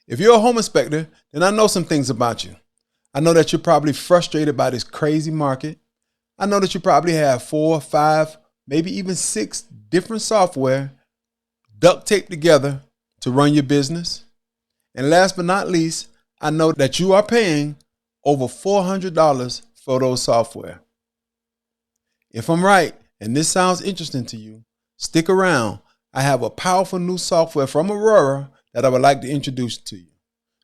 If you're a home inspector, then I know some things about you. I know that you're probably frustrated by this crazy market. I know that you probably have 4, 5, maybe even 6 different software duct taped together to run your business. And last but not least, I know that you are paying over $400 for those software. If I'm right, and this sounds interesting to you, stick around. I have a powerful new software from Aurora that I would like to introduce to you.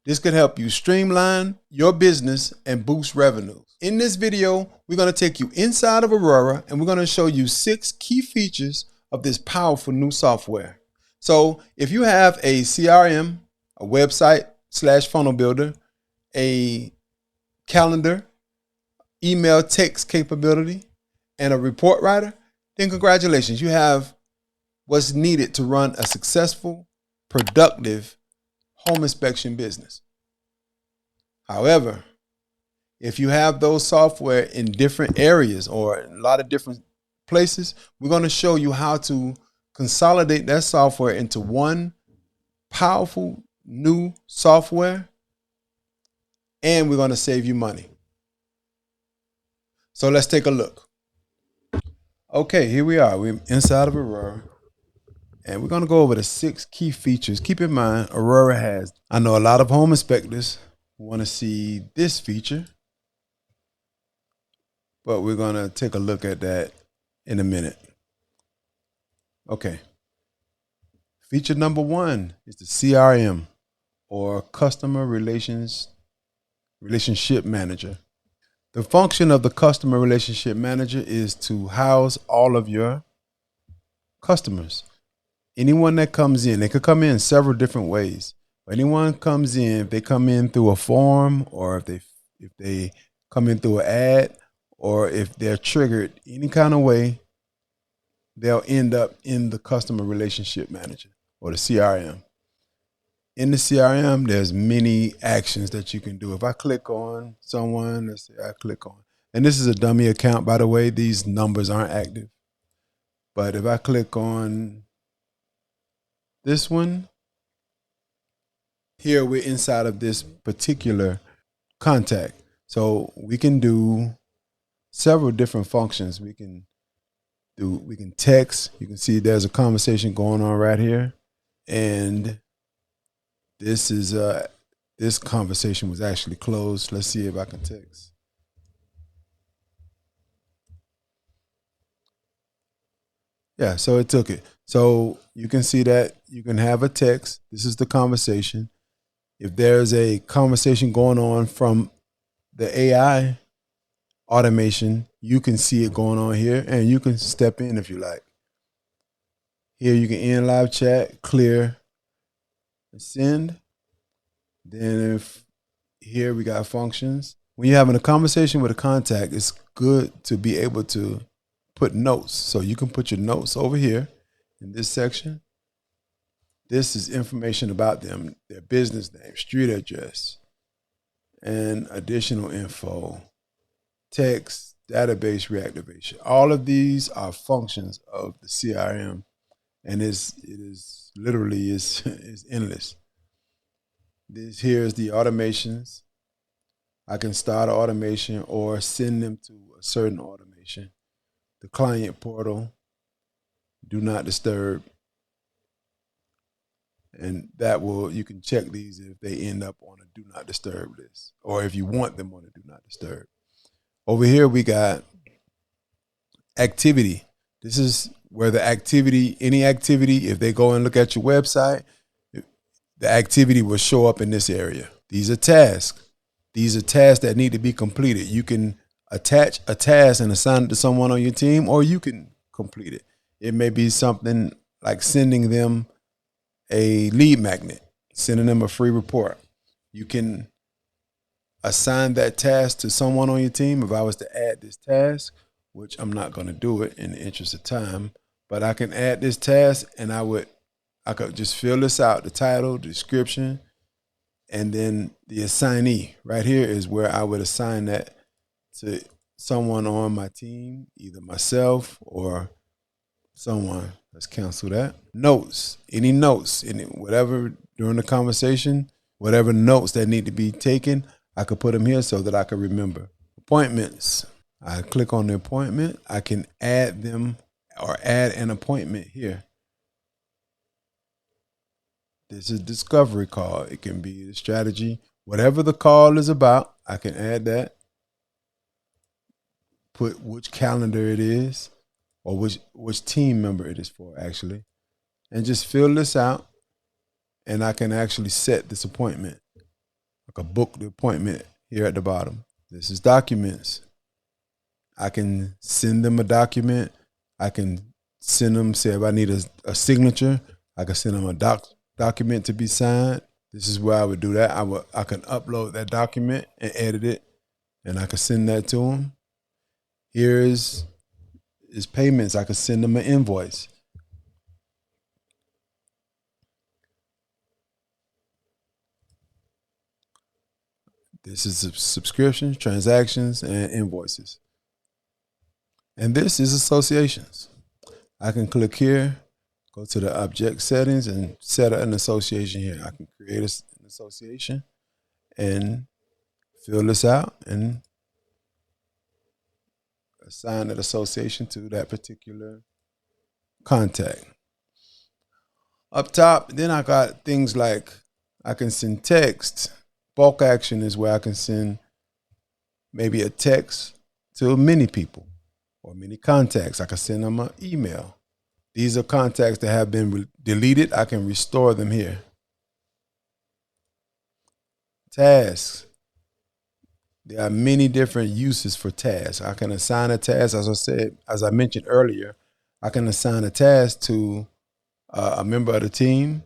This could help you streamline your business and boost revenues. In this video, we're going to take you inside of Aurora and we're going to show you 6 key features of this powerful new software. So if you have a CRM, a website / funnel builder, a calendar, email text capability, and a report writer, then congratulations, you have what's needed to run a successful, productive home inspection business. However, if you have those software in different areas or in a lot of different places, we're going to show you how to consolidate that software into one powerful new software, and we're going to save you money. So let's take a look. Okay, here we are. We're inside of Aurora, and we're going to go over the 6 key features. Keep in mind, Aurora has, I know a lot of home inspectors want to see this feature, but we're going to take a look at that in a minute. Okay. Feature number 1 is the CRM, or Customer Relationship Manager. The function of the Customer Relationship Manager is to house all of your customers. Anyone that comes in, they could come in several different ways. Anyone comes in, if they come in through a form, or if they come in through an ad, or if they're triggered any kind of way, they'll end up in the Customer Relationship Manager, or the CRM. In the CRM, there's many actions that you can do. If I click on someone, let's say I click on, and this is a dummy account, by the way, these numbers aren't active. But if I click on this one, here we're inside of this particular contact. So we can do several different functions. We can text. You can see there's a conversation going on right here. And this is this conversation was actually closed. Let's see if I can text. Yeah, so it took it. So you can see that you can have a text. This is the conversation. If there's a conversation going on from the AI automation, you can see it going on here, and you can step in if you like. Here you can end live chat, clear, and send. Then if here we got functions. When you're having a conversation with a contact, it's good to be able to put notes. So you can put your notes over here in this section. This is information about them, their business name, street address, and additional info, text, database reactivation. All of these are functions of the CRM, and it is literally is endless. This here is the automations. I can start an automation or send them to a certain automation. The client portal, do not disturb. And that you can check these if they end up on a do not disturb list, or if you want them on a do not disturb. Over here, we got activity. This is where the activity, any activity, if they go and look at your website, the activity will show up in this area. These are tasks. These are tasks that need to be completed. You can attach a task and assign it to someone on your team, or you can complete it. It may be something like sending them a lead magnet, sending them a free report. You can assign that task to someone on your team. If I was to add this task, which I'm not going to do it in the interest of time, but I can add this task, and I could just fill this out, the title, description, and then the assignee. Right here is where I would assign that to someone on my team, either myself or someone. Let's cancel that. Notes, any whatever during the conversation, Whatever notes that need to be taken, I could put them here so that I can remember. Appointments. I click on the appointment. I can add them or add an appointment here. This is discovery call. It can be the strategy. Whatever the call is about, I can add that. Put which calendar it is or which team member it is for, actually. And just fill this out. And I can actually set this appointment. I can book the appointment here at the bottom. This is documents. I can send them a document. I can send them, say if I need a signature, I can send them a document to be signed. This is where I would do that. I can upload that document and edit it, and I can send that to them. Here is payments. I can send them an invoice. This is subscriptions, transactions, and invoices. And this is associations. I can click here, go to the object settings, and set an association here. I can create an association and fill this out and assign that association to that particular contact. Up top, then I got things like I can send text. Bulk action is where I can send maybe a text to many people or many contacts. I can send them an email. These are contacts that have been deleted. I can restore them here. Tasks. There are many different uses for tasks. I can assign a task, as I mentioned earlier, I can assign a task to a member of the team,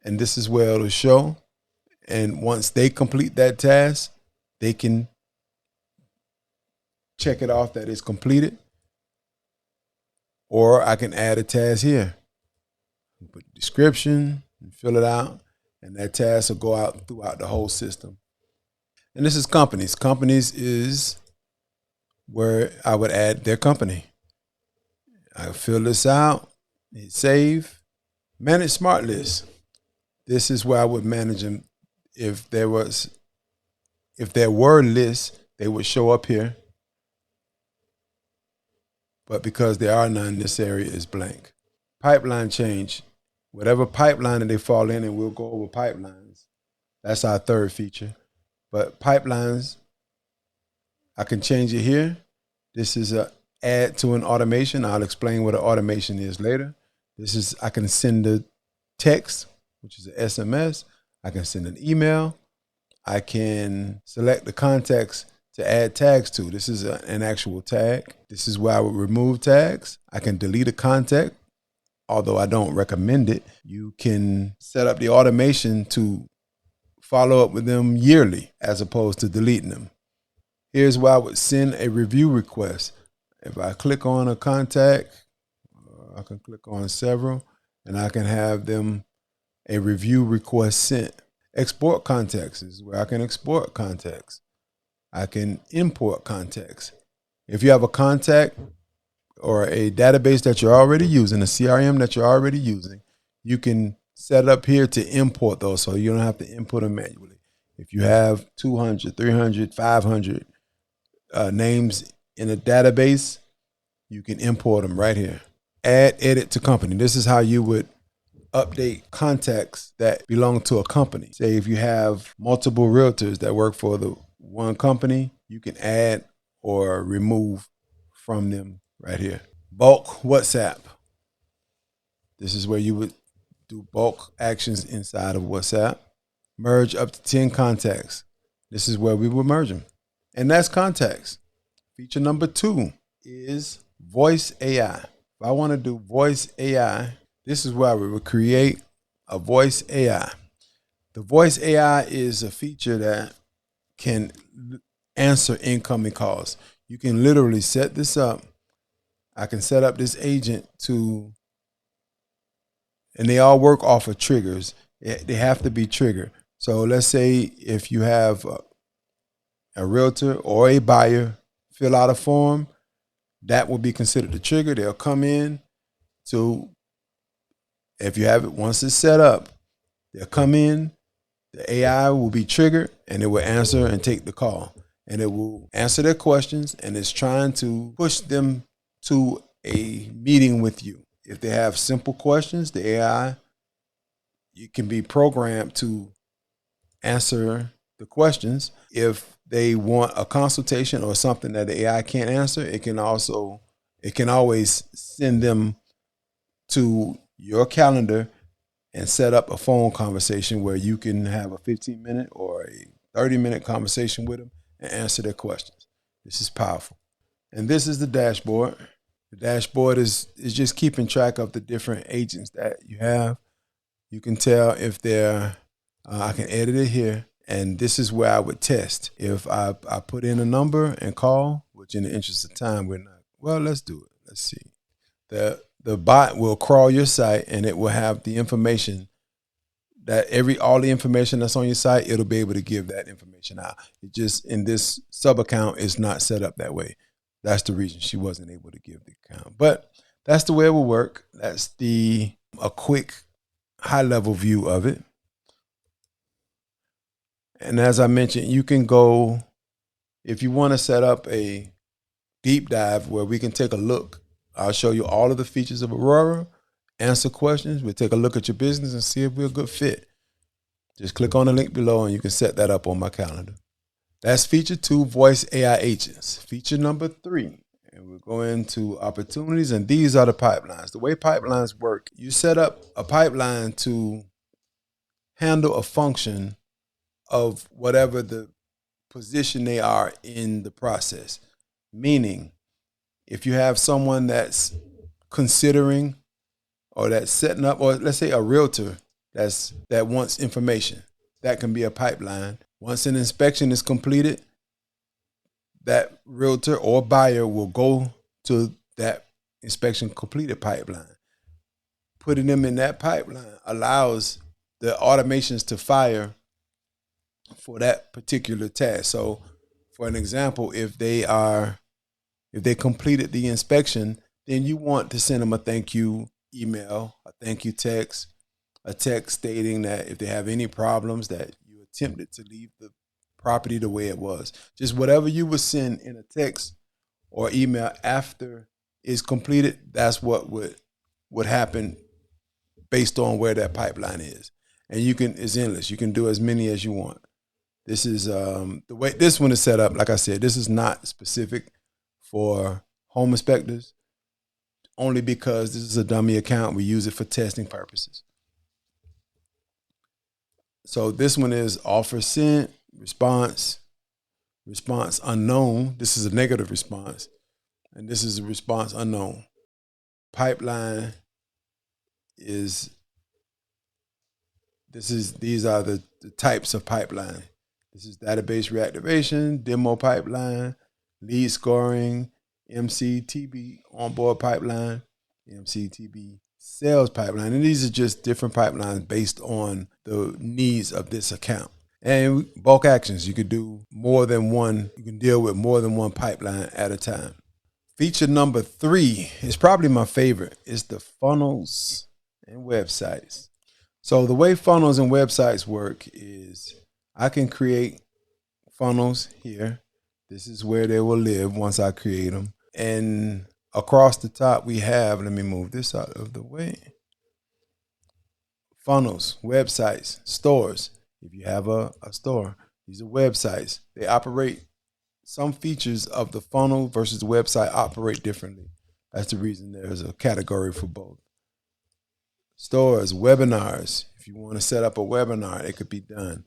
and this is where it'll show. And once they complete that task, they can check it off that it's completed. Or I can add a task here. Put the description and fill it out, and that task will go out throughout the whole system. And this is companies. Companies is where I would add their company. I fill this out, hit save, manage smart lists. This is where I would manage them. If there were lists, they would show up here. But because there are none, this area is blank. Pipeline change. Whatever pipeline that they fall in, and we'll go over pipelines. That's our third feature. But pipelines, I can change it here. This is a add to an automation. I'll explain what an automation is later. This is, I can send a text, which is an SMS. I can send an email. I can select the contacts to add tags to. This is an actual tag. This is where I would remove tags. I can delete a contact, although I don't recommend it. You can set up the automation to follow up with them yearly as opposed to deleting them. Here's where I would send a review request. If I click on a contact, I can click on several, and I can have them a review request sent. Export contacts is where I can export contacts. I can import contacts. If you have a contact or a database that you're already using, a CRM that you're already using, you can set up here to import those so you don't have to input them manually. If you have 200, 300, 500 names in a database, you can import them right here. Add edit to company. This is how you would update contacts that belong to a company. Say if you have multiple realtors that work for the one company, you can add or remove from them right here. Bulk WhatsApp. This is where you would do bulk actions inside of WhatsApp. Merge up to 10 contacts. This is where we will merge them. And that's contacts. Feature number 2 is voice AI. If I want to do voice AI, this is where we will create a voice AI. The voice AI is a feature that can answer incoming calls. You can literally set this up. I can set up this agent to, and they all work off of triggers. They have to be triggered. So let's say if you have a realtor or a buyer fill out a form, that will be considered a trigger. They'll come in to, if you have it, once it's set up, they'll come in, The AI will be triggered and it will answer and take the call. And it will answer their questions and it's trying to push them to a meeting with you. If they have simple questions, the AI, you can be programmed to answer the questions. If they want a consultation or something that the AI can't answer, it can always send them to your calendar and set up a phone conversation where you can have a 15-minute or a 30-minute conversation with them and answer their questions. This is powerful. And this is the dashboard. The dashboard is just keeping track of the different agents that you have. You can tell if they're, I can edit it here. And this is where I would test. If I put in a number and call, which in the interest of time, we're not, well, let's do it. Let's see. The bot will crawl your site and it will have the information that all the information that's on your site, it'll be able to give that information out. It just, in this sub account, is not set up that way. That's the reason she wasn't able to give the account. But that's the way it will work. That's a quick high level view of it. And as I mentioned, you can go, if you want to set up a deep dive where we can take a look. I'll show you all of the features of Aurora, answer questions. We'll take a look at your business and see if we're a good fit. Just click on the link below and you can set that up on my calendar. That's feature 2, voice AI agents. Feature number 3, and we're going to opportunities, and these are the pipelines. The way pipelines work, you set up a pipeline to handle a function of whatever the position they are in the process. Meaning, if you have someone that's considering or that's setting up, or let's say a realtor that wants information, that can be a pipeline. Once an inspection is completed, that realtor or buyer will go to that inspection completed pipeline. Putting them in that pipeline allows the automations to fire for that particular task. So for an example, if they completed the inspection, then you want to send them a thank you email, a thank you text, a text stating that if they have any problems, that you attempted to leave the property the way it was. Just whatever you would send in a text or email after it's completed, that's what would happen based on where that pipeline is. And it's endless. You can do as many as you want. This is the way this one is set up. Like I said, this is not specific for home inspectors, only because this is a dummy account. We use it for testing purposes. So this one is offer sent, response unknown. This is a negative response, and this is a response unknown. Pipeline these are the types of pipeline. This is database reactivation, demo pipeline, lead scoring, MCTB onboard pipeline, MCTB sales pipeline. And these are just different pipelines based on the needs of this account. And bulk actions, you could do more than one. You can deal with more than one pipeline at a time. Feature number 3 is probably my favorite. It's the funnels and websites. So the way funnels and websites work is I can create funnels here. This is where they will live once I create them. And across the top we have, let me move this out of the way, funnels, websites, stores. If you have a store, these are websites. They operate, some features of the funnel versus the website operate differently. That's the reason there's a category for both. Stores, webinars. If you want to set up a webinar, it could be done.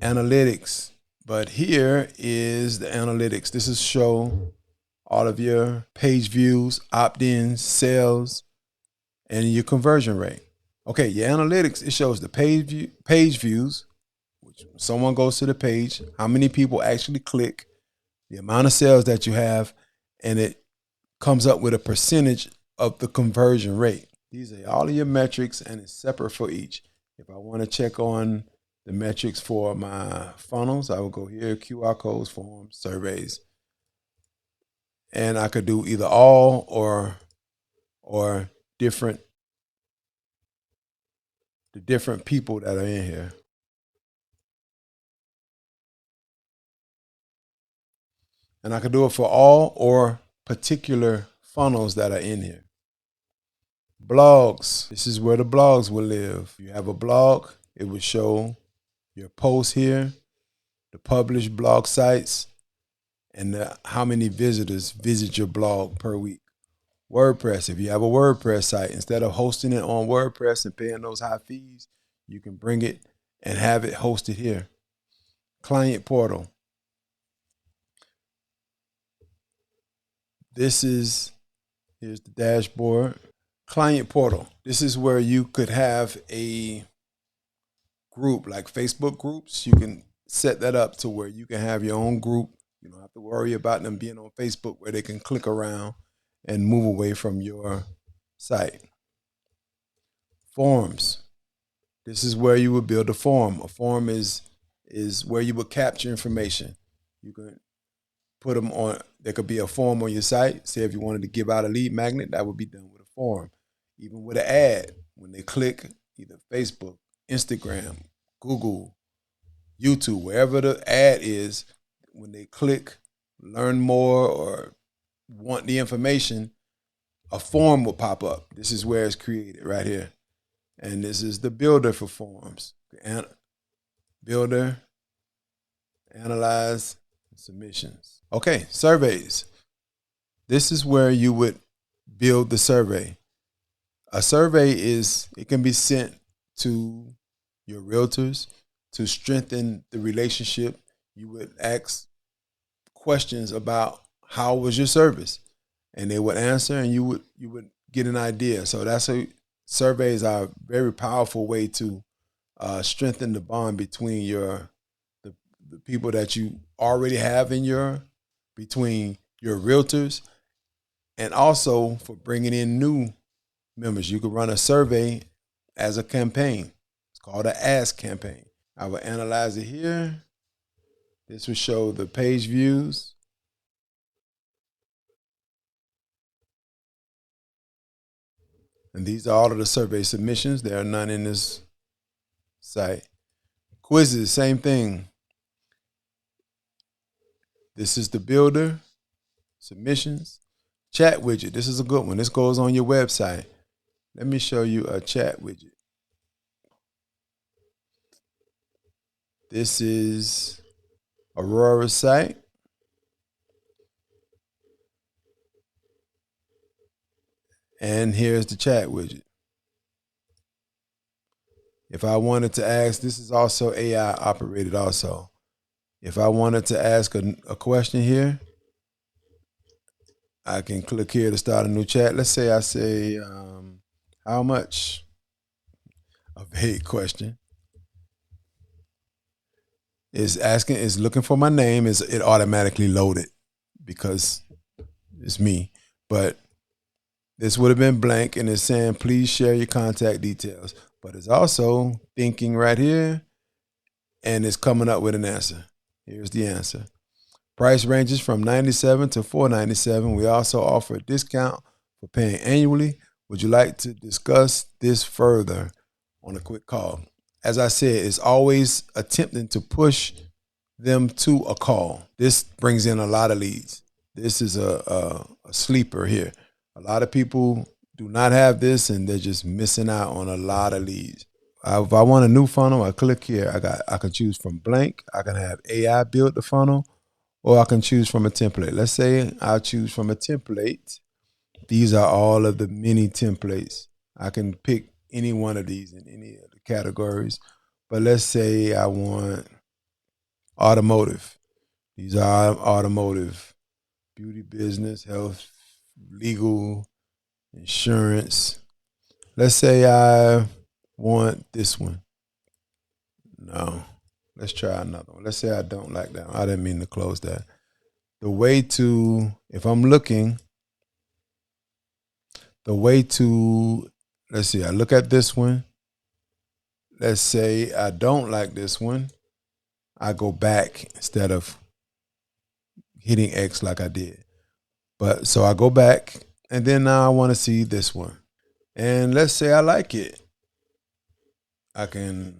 Analytics. But here is the analytics. This is show all of your page views, opt-ins, sales, and your conversion rate. Okay, your analytics, it shows the page views, which someone goes to the page, how many people actually click, the amount of sales that you have, and it comes up with a percentage of the conversion rate. These are all of your metrics, and it's separate for each. If I want to check on the metrics for my funnels, I will go here, QR codes, forms, surveys. And I could do either all or the different people that are in here. And I can do it for all or particular funnels that are in here. Blogs. This is where the blogs will live. If you have a blog, it will show your posts here, the published blog sites, and how many visitors visit your blog per week. WordPress. If you have a WordPress site, instead of hosting it on WordPress and paying those high fees, you can bring it and have it hosted here. Client portal. Here's the dashboard. Client portal. This is where you could have a group like Facebook groups. You can set that up to where you can have your own group. You don't have to worry about them being on Facebook where they can click around and move away from your site. Forms. This is where you would build a form. A form is where you would capture information. You can put them on. There could be a form on your site. Say if you wanted to give out a lead magnet, that would be done with a form. Even with an ad, when they click either Facebook, Instagram, Google, YouTube, wherever the ad is, when they click learn more or want the information, a form will pop up. This is where it's created right here. And this is the builder for forms. Builder, analyze, submissions. Okay, surveys. This is where you would build the survey. A survey it can be sent to your realtors to strengthen the relationship. You would ask questions about how was your service, and they would answer, and you would get an idea. So surveys are a very powerful way to strengthen the bond between the people that you already have between your realtors, and also for bringing in new members. You could run a survey as a campaign. It's called an ask campaign. I will analyze it here. This will show the page views. And these are all of the survey submissions. There are none in this site. Quizzes, same thing. This is the builder, submissions. Chat widget, this is a good one. This goes on your website. Let me show you a chat widget. This is Aurora's site. And here's the chat widget. If I wanted to ask, this is also AI operated also. If I wanted to ask a question here, I can click here to start a new chat. Let's say I say, how much? A vague question. It's looking for my name. It automatically loaded because it's me. But this would have been blank, and it's saying, please share your contact details. But it's also thinking right here, and it's coming up with an answer. Here's the answer. Price ranges from $97 to $497. We also offer a discount for paying annually. Would you like to discuss this further on a quick call? As I said, it's always attempting to push them to a call. This brings in a lot of leads. This is a sleeper here. A lot of people do not have this, and they're just missing out on a lot of leads. If I want a new funnel, I click here. I can choose from blank. I can have AI build the funnel, or I can choose from a template. Let's say I'll choose from a template. These are all of the mini templates. I can pick any one of these in any of the categories. But let's say I want automotive. These are automotive, beauty, business, health, legal, insurance. Let's say I want this one. No. Let's try another one. Let's say I don't like that one. I didn't mean to close that. If I'm looking, let's see, I look at this one. Let's say I don't like this one. I go back instead of hitting X like I did. So I go back, and then now I want to see this one. And let's say I like it. I can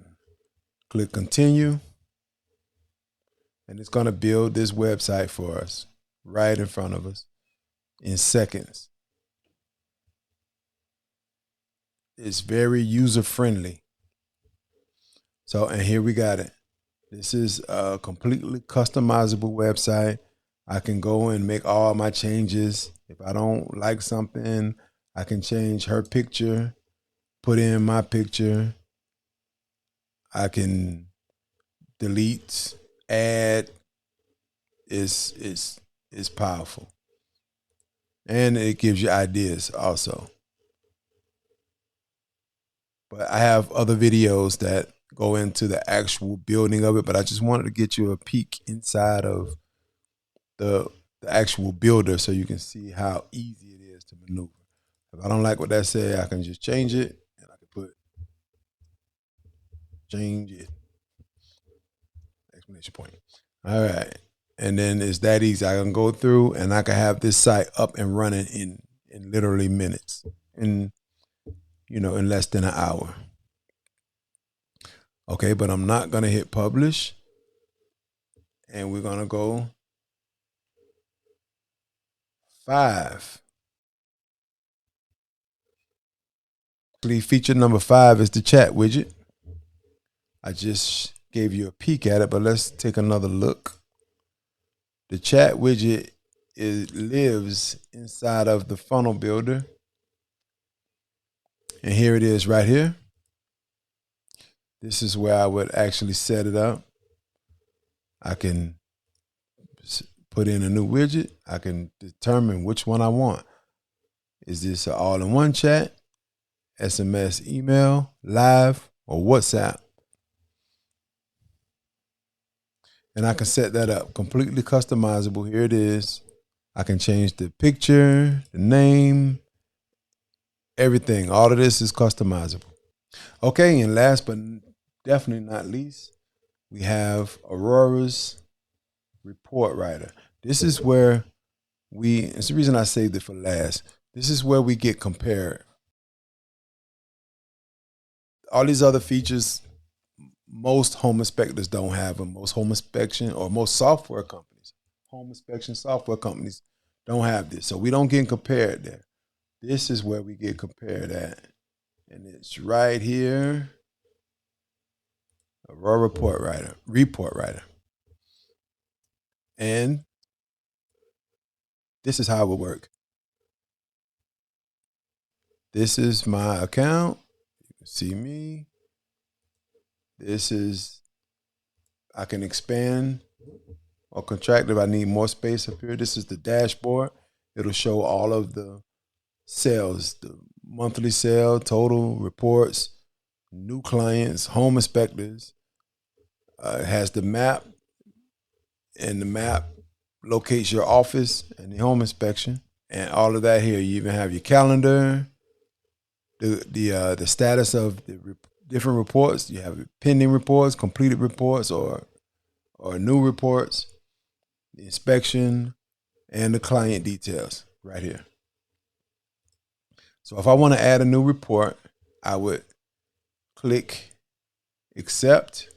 click continue, and it's going to build this website for us. right in front of us in seconds. It's very user friendly. So, and here we got it. This is a completely customizable website. I can go and make all my changes. If I don't like something, I can change her picture, put in my picture. I can delete, add. It's powerful. And it gives you ideas also. But I have other videos that go into the actual building of it, but I just wanted to get you a peek inside of the actual builder so you can see how easy it is to maneuver. If I don't like what that said, I can just change it, and I can put change it, exclamation point. All right. And then it's that easy. I can go through and I can have this site up and running in literally minutes, in in less than an hour. Okay, but I'm not gonna hit publish, and we're gonna go 5. Feature number 5 is the chat widget. I just gave you a peek at it, but let's take another look. The chat widget lives inside of the funnel builder. And here it is right here. This is where I would actually set it up. I can put in a new widget. I can determine which one I want. Is this an all-in-one chat, SMS, email, live, or WhatsApp? And I can set that up completely customizable. Here it is. I can change the picture, the name, everything. All of this is customizable. Okay, and last but definitely not least, we have Aurora's report writer. This is where it's the reason I saved it for last. This is where we get compared. All these other features, most home inspectors don't have them. Most home inspection or most software companies, home inspection software companies don't have this. So we don't get compared there. This is where we get compared at. And it's right here. Aurora report writer. And this is how it would work. This is my account. You can see me. I can expand or contract if I need more space up here. This is the dashboard. It'll show all of the sales, the monthly sale, total reports, new clients, home inspectors. It has the map, and the map locates your office and the home inspection, and all of that here. You even have your calendar, the status of the different reports. You have pending reports, completed reports, or new reports, the inspection, and the client details right here. So if I want to add a new report, I would click accept.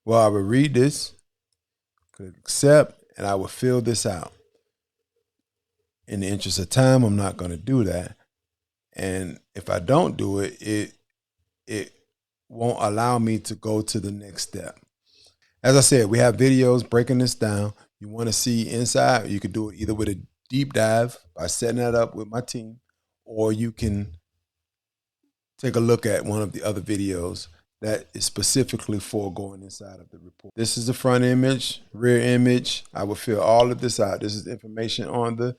Well, I would read this, click accept, and I would fill this out. In the interest of time, I'm not going to do that. And if I don't do it, it won't allow me to go to the next step. As I said, we have videos breaking this down. You want to see inside, you can do it either with a deep dive by setting that up with my team, or you can take a look at one of the other videos that is specifically for going inside of the report. This is the front image, rear image. I will fill all of this out. This is information on the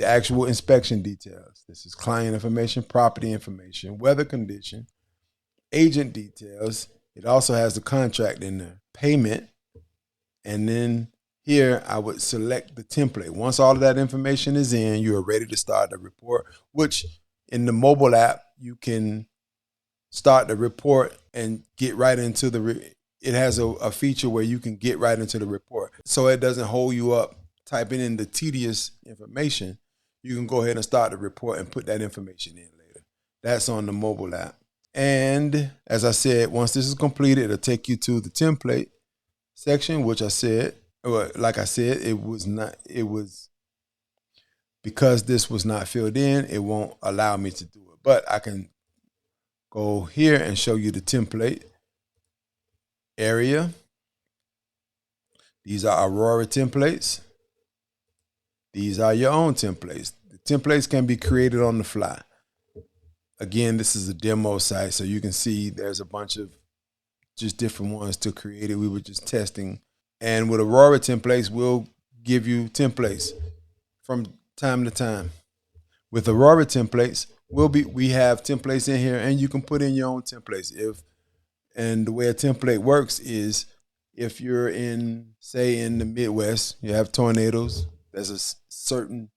actual inspection details. This is client information, property information, weather condition, agent details. It also has the contract in there, payment, and then here I would select the template. Once all of that information is in, you are ready to start the report, which in the mobile app, you can start the report and get right into it has a feature where you can get right into the report. So it doesn't hold you up typing in the tedious information. You can go ahead and start the report and put that information in later. That's on the mobile app. And as I said, once this is completed, it'll take you to the template section, which I said Well, like I said, it was because this was not filled in, it won't allow me to do it. But I can go here and show you the template area. These are Aurora templates. These are your own templates. The templates can be created on the fly. Again, this is a demo site, so you can see there's a bunch of just different ones to create it. We were just testing. And with Aurora templates, we'll give you templates from time to time. With Aurora templates, we have templates in here, and you can put in your own templates. And the way a template works is, if you're in, say, in the Midwest, you have tornadoes. There's a certain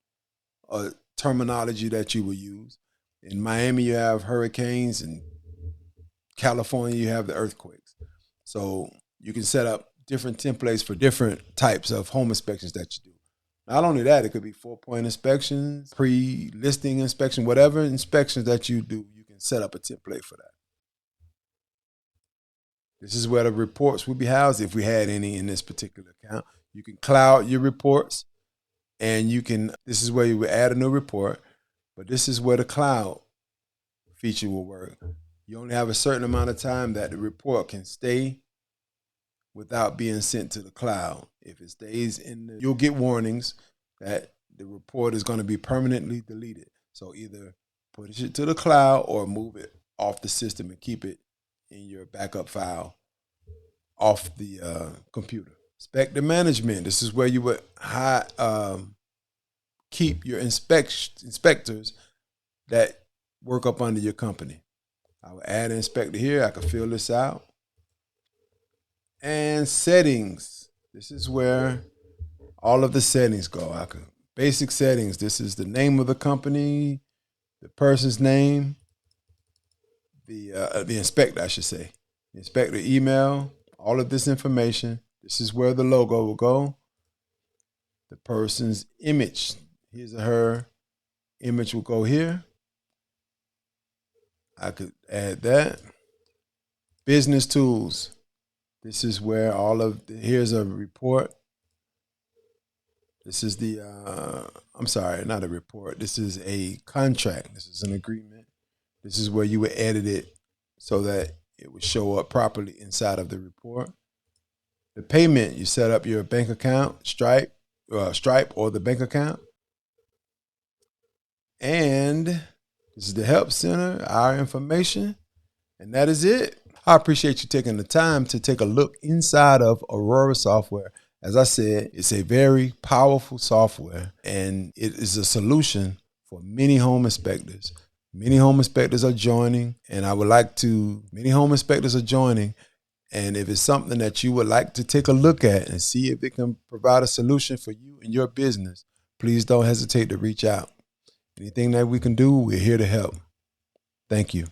terminology that you will use. In Miami, you have hurricanes, and California, you have the earthquakes. So you can set up different templates for different types of home inspections that you do. Not only that, it could be 4-point inspections, pre-listing inspection, whatever inspections that you do, you can set up a template for that. This is where the reports will be housed if we had any in this particular account. You can cloud your reports, and this is where you would add a new report, but this is where the cloud feature will work. You only have a certain amount of time that the report can stay without being sent to the cloud. If it stays you'll get warnings that the report is going to be permanently deleted. So either push it to the cloud or move it off the system and keep it in your backup file off the computer. Inspector management. This is where you would keep your inspectors that work up under your company. I would add an inspector here. I could fill this out. And settings. This is where all of the settings go. Basic settings. This is the name of the company, the person's name, the inspector, I should say. The inspector email, all of this information. This is where the logo will go. The person's image, his or her image will go here. I could add that. Business tools. This is where here's a report. This is I'm sorry, not a report. This is a contract. This is an agreement. This is where you would edit it so that it would show up properly inside of the report. The payment, you set up your bank account, Stripe or the bank account. And this is the help center, our information, and that is it. I appreciate you taking the time to take a look inside of Aurora software. As I said, it's a very powerful software, and it is a solution for many home inspectors. Many home inspectors are joining, and many home inspectors are joining. And if it's something that you would like to take a look at and see if it can provide a solution for you and your business, please don't hesitate to reach out. Anything that we can do, we're here to help. Thank you.